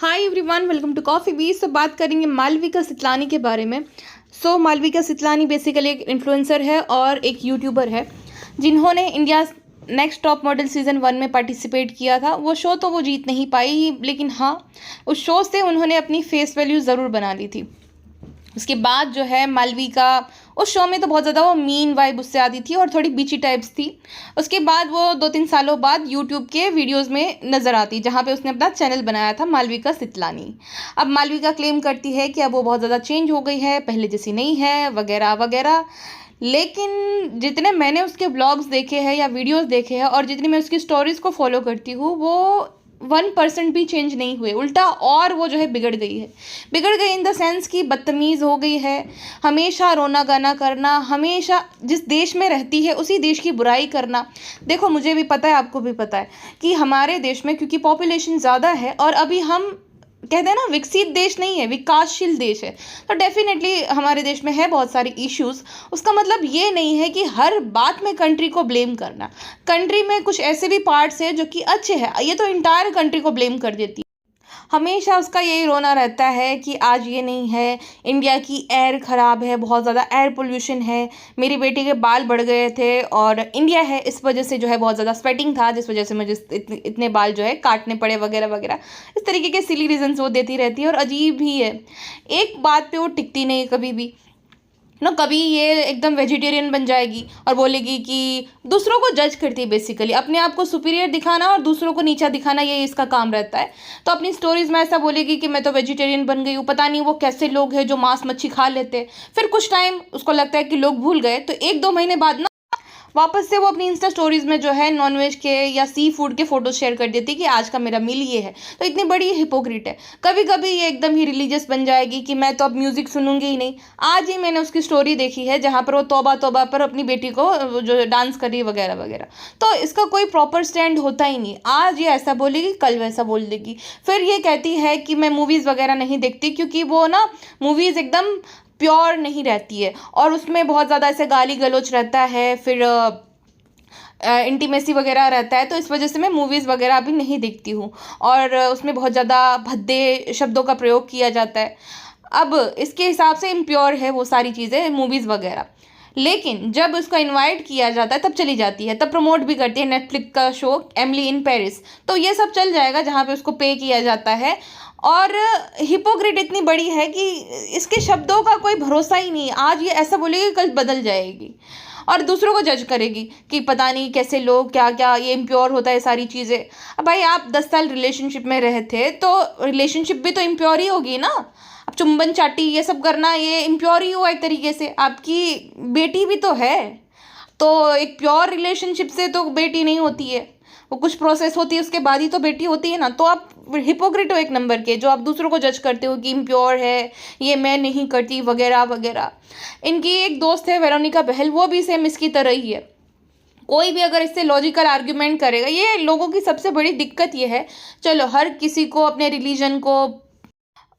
Hi everyone, welcome to coffee बीज। तो बात करेंगे मालविका सितलानी के बारे में। मालविका सितलानी बेसिकली एक इन्फ्लुएंसर है और एक यूट्यूबर है जिन्होंने India next top model season 1 में पार्टिसिपेट किया था। वो शो तो वो जीत नहीं पाई, लेकिन हाँ, उस शो से उन्होंने अपनी फेस वैल्यू ज़रूर बना ली थी। उसके बाद जो है मालविका, उस शो में तो बहुत ज़्यादा वो मीन वाइब उससे आती थी और थोड़ी बीची टाइप्स थी। उसके बाद वो 2-3 सालों बाद यूट्यूब के वीडियोस में नज़र आती, जहाँ पे उसने अपना चैनल बनाया था मालविका सितलानी। अब मालविका क्लेम करती है कि अब वो बहुत ज़्यादा चेंज हो गई है, पहले जैसी नहीं है वगैरह वगैरह। लेकिन जितने मैंने उसके ब्लॉग्स देखे हैं या वीडियोस देखे हैं और जितनी मैं उसकी स्टोरीज़ को फॉलो करती हूँ, वो 1% भी चेंज नहीं हुए, उल्टा और वो जो है बिगड़ गई है। बिगड़ गई इन द सेंस कि बदतमीज़ हो गई है, हमेशा रोना गाना करना, हमेशा जिस देश में रहती है उसी देश की बुराई करना। देखो, मुझे भी पता है, आपको भी पता है कि हमारे देश में क्योंकि पॉपुलेशन ज़्यादा है और अभी हम कहते हैं ना, विकसित देश नहीं है, विकासशील देश है, तो डेफिनेटली हमारे देश में है बहुत सारे इश्यूज। उसका मतलब ये नहीं है कि हर बात में कंट्री को ब्लेम करना। कंट्री में कुछ ऐसे भी पार्ट्स है जो कि अच्छे हैं, ये तो इंटायर कंट्री को ब्लेम कर देती है। हमेशा उसका यही रोना रहता है कि आज ये नहीं है, इंडिया की एयर ख़राब है, बहुत ज़्यादा एयर पोल्यूशन है, मेरी बेटी के बाल बढ़ गए थे और इंडिया है इस वजह से जो है बहुत ज़्यादा स्वेटिंग था, जिस वजह से मुझे इतने बाल जो है काटने पड़े वगैरह वगैरह। इस तरीके के सिली रीजंस वो देती रहती है और अजीब ही है, एक बात पे वो टिकती नहीं कभी भी ना। कभी ये एकदम वेजिटेरियन बन जाएगी और बोलेगी कि दूसरों को जज करती है, बेसिकली अपने आप को सुपीरियर दिखाना और दूसरों को नीचा दिखाना, ये इसका काम रहता है। तो अपनी स्टोरीज में ऐसा बोलेगी कि मैं तो वेजिटेरियन बन गई हूँ। पता नहीं वो कैसे लोग हैं जो मांस मच्छी खा लेते हैं। फिर कुछ टाइम उसको लगता है कि लोग भूल गए, तो 1-2 महीने बाद ना वापस से वो अपनी इंस्टा स्टोरीज में जो है नॉनवेज के या सी फूड के फोटोज शेयर कर देती कि आज का मेरा मील ये है। तो इतनी बड़ी हिपोक्रिट है। कभी कभी ये एकदम ही रिलीजियस बन जाएगी कि मैं तो अब म्यूजिक सुनूंगी ही नहीं। आज ही मैंने उसकी स्टोरी देखी है जहाँ पर वो तौबा तौबा पर अपनी बेटी को जो डांस कर रही है वगैरह वगैरह। तो इसका कोई प्रॉपर स्टैंड होता ही नहीं। आज ये ऐसा बोलेगी, कल वैसा बोल देगी। फिर ये कहती है कि मैं मूवीज़ वगैरह नहीं देखती क्योंकि वो ना मूवीज़ एकदम प्योर नहीं रहती है और उसमें बहुत ज़्यादा ऐसे गाली गलौज रहता है, फिर इंटीमेसी वगैरह रहता है, तो इस वजह से मैं मूवीज़ वगैरह भी नहीं देखती हूँ और उसमें बहुत ज़्यादा भद्दे शब्दों का प्रयोग किया जाता है। अब इसके हिसाब से इम्प्योर है वो सारी चीज़ें, मूवीज़ वगैरह। लेकिन जब उसको इनवाइट किया जाता है तब चली जाती है, तब प्रमोट भी करती है नेटफ्लिक्स का शो एमिली इन पेरिस। तो ये सब चल जाएगा जहाँ पे उसको पे किया जाता है। और हिपोक्रेट इतनी बड़ी है कि इसके शब्दों का कोई भरोसा ही नहीं। आज ये ऐसा बोलेगी, कल बदल जाएगी और दूसरों को जज करेगी कि पता नहीं कैसे लोग, क्या क्या ये इम्प्योर होता है सारी चीज़ें। अब भाई, आप 10 साल रिलेशनशिप में रहे थे तो रिलेशनशिप भी तो इम्प्योर ही होगी ना। अब चुंबन चाटी ये सब करना, ये इम्प्योर ही हुआ एक तरीके से। आपकी बेटी भी तो है, तो एक प्योर रिलेशनशिप से तो बेटी नहीं होती है, वो कुछ प्रोसेस होती है उसके बाद ही तो बेटी होती है ना। तो आप हिपोक्रेट हो एक नंबर के, जो आप दूसरों को जज करते हो कि इम्प्योर है, ये मैं नहीं करती वगैरह वगैरह। इनकी एक दोस्त है वेरोनिका बहल, वो भी सेम इसकी तरह ही है। कोई भी अगर इससे लॉजिकल आर्ग्यूमेंट करेगा, ये लोगों की सबसे बड़ी दिक्कत ये है। चलो, हर किसी को अपने रिलीजन को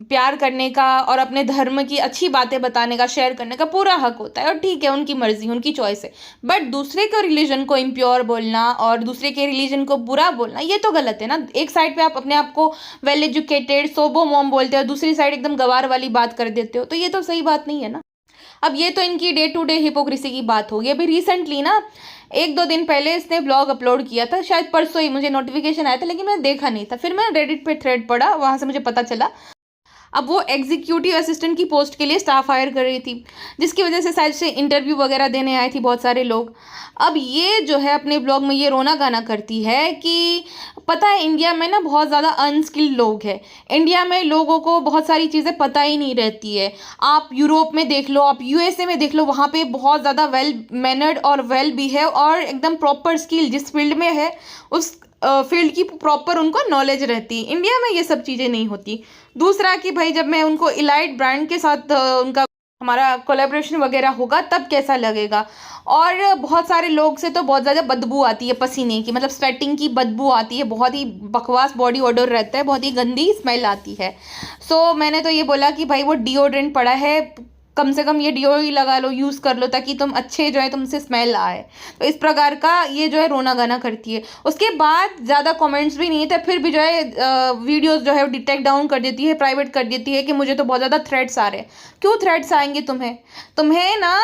प्यार करने का और अपने धर्म की अच्छी बातें बताने का, शेयर करने का पूरा हक होता है और ठीक है, उनकी मर्जी, उनकी चॉइस है। बट दूसरे के रिलीजन को इम्प्योर बोलना और दूसरे के रिलीजन को बुरा बोलना, ये तो गलत है ना। एक साइड पे आप अपने आप को वेल एजुकेटेड सोबो मॉम बोलते हो, दूसरी साइड एकदम गवार वाली बात कर देते हो, तो ये तो सही बात नहीं है ना। अब ये तो इनकी डे टू डे हिपोक्रेसी की बात होगी। अभी रिसेंटली ना 1-2 दिन पहले इसने ब्लॉग अपलोड किया था, शायद परसों ही मुझे नोटिफिकेशन आया था, लेकिन मैंने देखा नहीं था। फिर मैं रेडिट पे थ्रेड पढ़ा, वहाँ से मुझे पता चला। अब वो एग्जीक्यूटिव असिस्टेंट की पोस्ट के लिए स्टाफ हायर कर रही थी, जिसकी वजह से शायद से इंटरव्यू वगैरह देने आए थी बहुत सारे लोग। अब ये जो है अपने ब्लॉग में ये रोना गाना करती है कि पता है इंडिया में ना बहुत ज़्यादा अनस्किल्ड लोग हैं। इंडिया में लोगों को बहुत सारी चीज़ें पता ही नहीं रहती है। आप यूरोप में देख लो, आप यूएसए में देख लो, वहाँ पे बहुत ज़्यादा वेल मैनर्ड और वेल बिहेव और एकदम प्रॉपर स्किल जिस फील्ड में है उस फील्ड की प्रॉपर उनको नॉलेज रहती है। इंडिया में ये सब चीज़ें नहीं होती। दूसरा कि भाई, जब मैं उनको इलाइट ब्रांड के साथ उनका हमारा कोलैबोरेशन वगैरह होगा तब कैसा लगेगा। और बहुत सारे लोग से तो बहुत ज़्यादा बदबू आती है पसीने की, मतलब स्वेटिंग की बदबू आती है, बहुत ही बकवास बॉडी ऑडर रहता है, बहुत ही गंदी स्मेल आती है। मैंने तो ये बोला कि भाई वो डिओड्रेंट पड़ा है, कम से कम ये डिओ ही लगा लो, यूज़ कर लो, ताकि तुम अच्छे जो है तुमसे स्मेल आए। तो इस प्रकार का ये जो है रोना गाना करती है। उसके बाद ज़्यादा कमेंट्स भी नहीं थे, फिर भी जो है वीडियोस जो है डिटेक्ट डाउन कर देती है, प्राइवेट कर देती है कि मुझे तो बहुत ज़्यादा थ्रेट्स आ रहे हैं। क्यों थ्रेट्स आएंगे तुम्हें? तुम्हें ना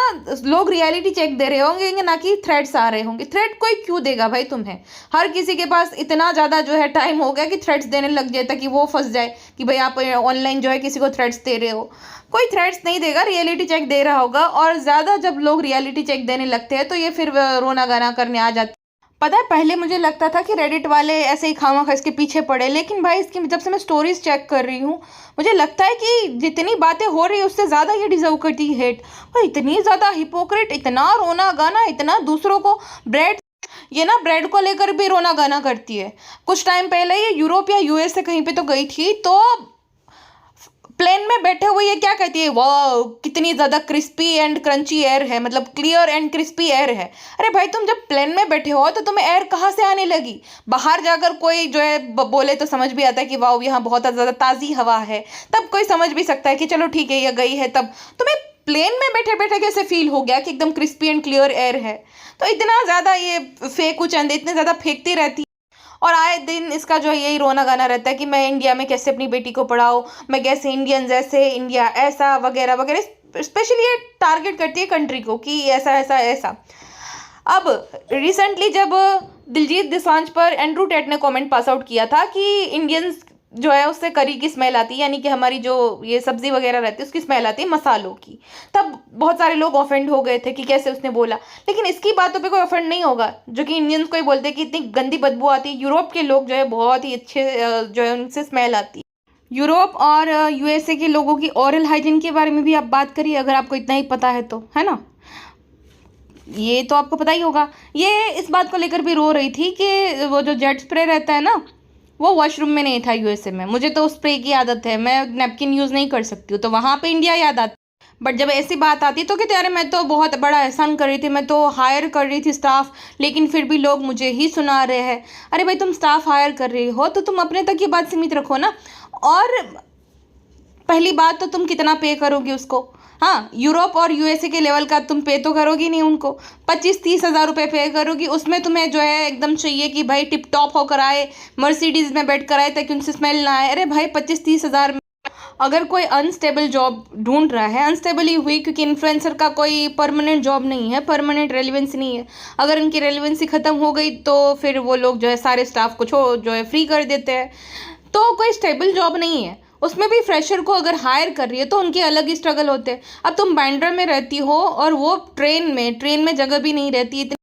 लोग रियलिटी चेक दे रहे होंगे, ना कि थ्रेट्स आ रहे होंगे। थ्रेट कोई क्यों देगा भाई तुम्हें? हर किसी के पास इतना ज़्यादा जो है टाइम हो गया कि थ्रेट्स देने लग जाए, ताकि वो फंस जाए कि भाई आप ऑनलाइन जो है किसी को थ्रेट्स दे रहे हो। कोई थ्रेट्स नहीं देगा, रियलिटी चेक दे रहा होगा। और ज़्यादा जब लोग रियलिटी चेक देने लगते हैं तो ये फिर रोना गाना करने आ जाते। पता है, पहले मुझे लगता था कि रेडिट वाले ऐसे ही खामखा इसके पीछे पड़े, लेकिन भाई इसकी जब से मैं स्टोरीज चेक कर रही हूँ, मुझे लगता है कि जितनी बातें हो रही है उससे ज़्यादा ये डिजर्व करती है हेट। और इतनी ज़्यादा हिपोक्रेट, इतना रोना गाना, इतना दूसरों को ये ना ब्रेड को लेकर भी रोना गाना करती है। कुछ टाइम पहले ये यूरोप या यूएस से कहीं पे तो गई थी, तो प्लेन में बैठे हुए ये क्या कहती है, वाह कितनी ज़्यादा क्रिस्पी एंड क्रंची एयर है, मतलब क्लियर एंड क्रिस्पी एयर है। अरे भाई, तुम जब प्लेन में बैठे हो तो तुम्हें एयर कहाँ से आने लगी? बाहर जाकर कोई जो है बोले तो समझ भी आता है कि वाह यहाँ बहुत ज़्यादा ताज़ी हवा है, तब कोई समझ भी सकता है कि चलो ठीक है ये गई है। तब तुम्हें प्लेन में बैठे बैठे कैसे फील हो गया कि एकदम क्रिस्पी एंड क्लियर एयर है? तो इतना ज़्यादा ये फेक चंदे इतने ज़्यादा फेंकती रहती, और आए दिन इसका जो है यही रोना गाना रहता है कि मैं इंडिया में कैसे अपनी बेटी को पढ़ाऊँ, मैं कैसे इंडियन जैसे इंडिया ऐसा वगैरह वगैरह। स्पेशली ये टारगेट करती है कंट्री को कि ऐसा ऐसा ऐसा। अब रिसेंटली जब दिलजीत दोसांझ पर एंड्रू टेट ने कमेंट पास आउट किया था कि इंडियंस जो है उससे करी की स्मेल आती है, यानी कि हमारी जो ये सब्जी वगैरह रहती है उसकी स्मेल आती है मसालों की, तब बहुत सारे लोग ऑफेंड हो गए थे कि कैसे उसने बोला। लेकिन इसकी बातों पे कोई ऑफेंड नहीं होगा, जो कि इंडियंस को ही बोलते हैं कि इतनी गंदी बदबू आती है। यूरोप के लोग जो है बहुत ही अच्छे जो है उनसे स्मेल आती है। यूरोप और यूएसए के लोगों की ओरल हाइजीन के बारे में भी आप बात करिए, अगर आपको इतना ही पता है तो, है ना? ये तो आपको पता ही होगा। ये इस बात को लेकर भी रो रही थी कि वो जो जेट स्प्रे रहता है ना, वो वॉशरूम में नहीं था यूएसए में। मुझे तो स्प्रे की आदत है, मैं नैपकिन यूज़ नहीं कर सकती हूँ, तो वहाँ पे इंडिया याद आता। बट जब ऐसी बात आती तो कहते अरे मैं तो बहुत बड़ा एहसान कर रही थी, मैं तो हायर कर रही थी स्टाफ, लेकिन फिर भी लोग मुझे ही सुना रहे हैं। अरे भाई, तुम स्टाफ हायर कर रही हो तो तुम अपने तक ये बात सीमित रखो ना। और पहली बात तो तुम कितना पे करोगी उसको? हाँ, यूरोप और यूएसए के लेवल का तुम पे तो करोगी नहीं उनको, 25-30 हज़ार रुपये पे करोगी। उसमें तुम्हें जो है एकदम चाहिए कि भाई टिप टॉप होकर आए, मर्सिडीज़ में बैठ कर आए ताकि उनसे स्मेल ना आए। अरे भाई, 25-30 हज़ार में अगर कोई अनस्टेबल जॉब ढूंढ रहा है, अनस्टेबल ही हुई क्योंकि इन्फ्लुएंसर का कोई परमानेंट जॉब नहीं है, परमानेंट रेलिवेंसी नहीं है। अगर इनकी रेलिवेंसी ख़त्म हो गई तो फिर वो लोग जो है सारे स्टाफ को जो है फ्री कर देते हैं। तो कोई स्टेबल जॉब नहीं है, उसमें भी फ्रेशर को अगर हायर कर रही है तो उनके अलग ही स्ट्रगल होते हैं। अब तुम बांद्रा में रहती हो और वो ट्रेन में जगह भी नहीं रहती, इतनी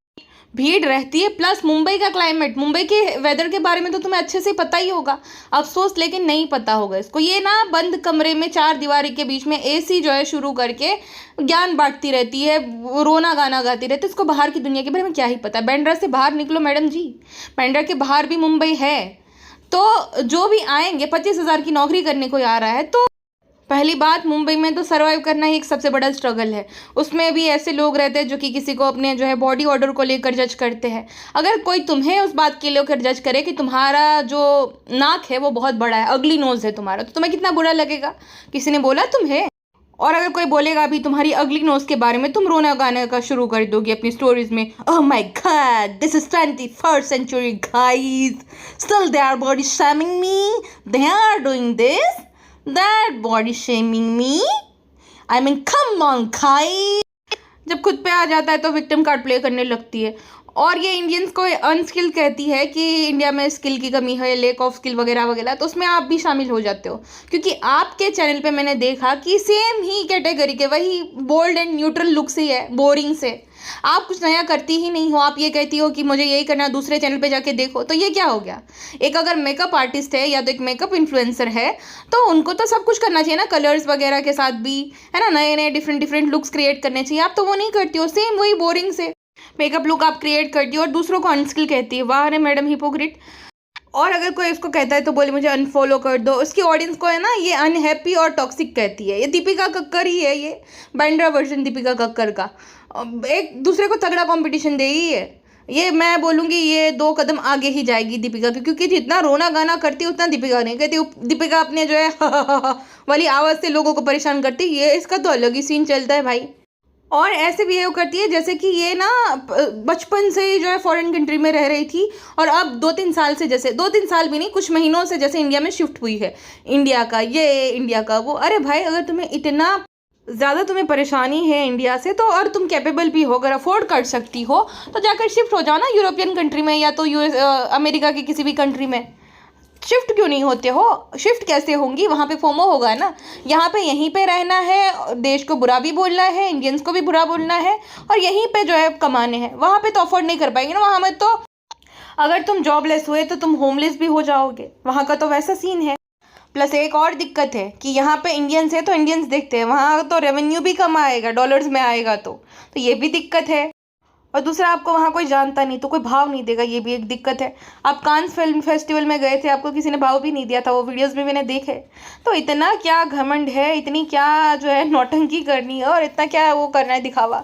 भीड़ रहती है, प्लस मुंबई का क्लाइमेट, मुंबई के वेदर के बारे में तो तुम्हें अच्छे से पता ही होगा। अफसोस लेकिन नहीं पता होगा इसको। ये ना बंद कमरे में 4 दीवारी के बीच में एसी जो है शुरू करके ज्ञान बांटती रहती है, रोना गाना गाती रहती है। इसको बाहर की दुनिया के बारे में क्या ही पता। बांद्रा से बाहर निकलो मैडम जी, बांद्रा के बाहर भी मुंबई है। तो जो भी आएंगे, 25 हज़ार की नौकरी करने को आ रहा है, तो पहली बात मुंबई में तो सर्वाइव करना ही एक सबसे बड़ा स्ट्रगल है। उसमें भी ऐसे लोग रहते हैं जो कि किसी को अपने जो है बॉडी ऑर्डर को लेकर जज करते हैं। अगर कोई तुम्हें उस बात के लेकर जज करे कि तुम्हारा जो नाक है वो बहुत बड़ा है, अगली नोज है तुम्हारा, तो तुम्हें कितना बुरा लगेगा? किसी ने बोला तुम्हें? और अगर कोई बोलेगा भी तुम्हारी अगली नोज के बारे में, तुम रोना गाने का शुरू कर दोगी अपनी स्टोरीज में, oh my god this is 21st century guys, still they are body shaming me, they are doing this that, body shaming me, I mean come on guys. जब खुद पे आ जाता है तो विक्टिम कार्ड प्ले करने लगती है। और ये इंडियंस को अनस्किल कहती है कि इंडिया में स्किल की कमी है, लेक ऑफ स्किल वगैरह वगैरह, तो उसमें आप भी शामिल हो जाते हो। क्योंकि आपके चैनल पे मैंने देखा कि सेम ही कैटेगरी के वही बोल्ड एंड न्यूट्रल लुक से है, बोरिंग से। आप कुछ नया करती ही नहीं हो, आप ये कहती हो कि मुझे यही करना, दूसरे चैनल पे जाके देखो। तो ये क्या हो गया? एक अगर मेकअप आर्टिस्ट है या तो एक मेकअप इन्फ्लुएंसर है तो उनको तो सब कुछ करना चाहिए ना, कलर्स वगैरह के साथ भी, है ना, नए नए डिफरेंट लुक्स क्रिएट करने चाहिए। आप तो वो नहीं करती हो, सेम वही बोरिंग से मेकअप लुक आप क्रिएट करती हो और दूसरों को अनस्किल कहती है। वाह अरे मैडम हिपोक्रेट। और अगर कोई इसको कहता है तो बोले मुझे अनफॉलो कर दो, उसकी ऑडियंस को है ना ये अनहैप्पी और टॉक्सिक कहती है। ये दीपिका कक्कर ही है, ये बांद्रा वर्जन दीपिका कक्कर का, एक दूसरे को तगड़ा कंपटीशन दे ही है। ये मैं बोलूँगी ये 2 कदम आगे ही जाएगी दीपिका के, क्योंकि जितना रोना गाना करती है उतना दीपिका नहीं करती। दीपिका अपने जो है वाली आवाज़ से लोगों को परेशान करती है, ये इसका तो अलग ही सीन चलता है भाई। और ऐसे बिहेव करती है जैसे कि ये ना बचपन से ही जो है फॉरेन कंट्री में रह रही थी और अब 2-3 साल से, जैसे 2-3 साल भी नहीं, कुछ महीनों से जैसे इंडिया में शिफ्ट हुई है, इंडिया का ये इंडिया का वो। अरे भाई, अगर तुम्हें इतना ज़्यादा तुम्हें परेशानी है इंडिया से, तो और तुम कैपेबल भी हो, अगर अफोर्ड कर सकती हो तो जाकर शिफ्ट हो जाओ ना यूरोपियन कंट्री में, या तो यूएस अमेरिका के किसी भी कंट्री में। शिफ्ट क्यों नहीं होते हो? शिफ्ट कैसे होंगी? वहाँ पे फोमो होगा ना। यहाँ पे यहीं पे रहना है, देश को बुरा भी बोलना है, इंडियंस को भी बुरा बोलना है, और यहीं पे जो है कमाने हैं। वहाँ पे तो अफोर्ड नहीं कर पाएंगे ना। वहाँ में तो अगर तुम जॉबलेस हुए तो तुम होमलेस भी हो जाओगे, वहाँ का तो वैसा सीन है। प्लस एक और दिक्कत है कि यहाँ पे इंडियंस है तो इंडियंस देखते हैं, वहाँ तो रेवेन्यू भी कम आएगा, डॉलर्स में आएगा, तो ये भी दिक्कत है। और दूसरा, आपको वहाँ कोई जानता नहीं तो कोई भाव नहीं देगा, ये भी एक दिक्कत है। आप कांस फिल्म फेस्टिवल में गए थे, आपको किसी ने भाव भी नहीं दिया था, वो वीडियोस भी मैंने देखे। तो इतना क्या घमंड है, इतनी क्या जो है नौटंकी करनी है, और इतना क्या वो करना है दिखावा,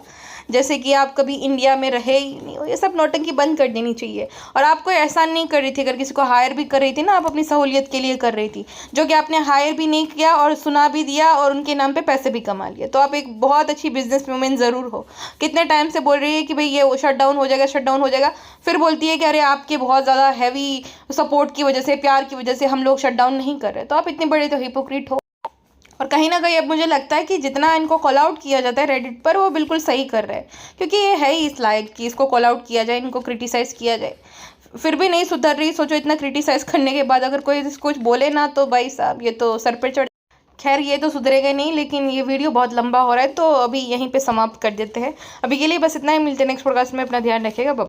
जैसे कि आप कभी इंडिया में रहे ही नहीं हो। ये सब नौटंकी बंद कर देनी चाहिए। और आप कोई एहसान नहीं कर रही थी, अगर किसी को हायर भी कर रही थी ना, आप अपनी सहूलियत के लिए कर रही थी, जो कि आपने हायर भी नहीं किया और सुना भी दिया और उनके नाम पे पैसे भी कमा लिए। तो आप एक बहुत अच्छी बिजनेस वूमेन ज़रूर हो। कितने टाइम से बोल रही है कि भाई ये शट डाउन हो जाएगा, शट डाउन हो जाएगा, फिर बोलती है कि अरे आपके बहुत ज़्यादा हैवी सपोर्ट की वजह से, प्यार की वजह से हम लोग शट डाउन नहीं कर रहे। तो आप इतने बड़े तो हिपोक्रीट हो। और कहीं ना कहीं अब मुझे लगता है कि जितना इनको कॉल आउट किया जाता है रेडिट पर, वो बिल्कुल सही कर रहे हैं, क्योंकि ये है ही इस लायक कि इसको कॉल आउट किया जाए, इनको क्रिटिसाइज़ किया जाए। फिर भी नहीं सुधर रही। सोचो, इतना क्रिटिसाइज़ करने के बाद अगर कोई कुछ बोले ना, तो भाई साहब ये तो सर पे चढ़। खैर, ये तो सुधरेगा नहीं, लेकिन ये वीडियो बहुत लंबा हो रहा है, तो अभी यहीं पे समाप्त कर देते हैं। अभी के लिए बस इतना ही। मिलते हैं नेक्स्ट पॉडकास्ट में। अपना ध्यान रखिएगा।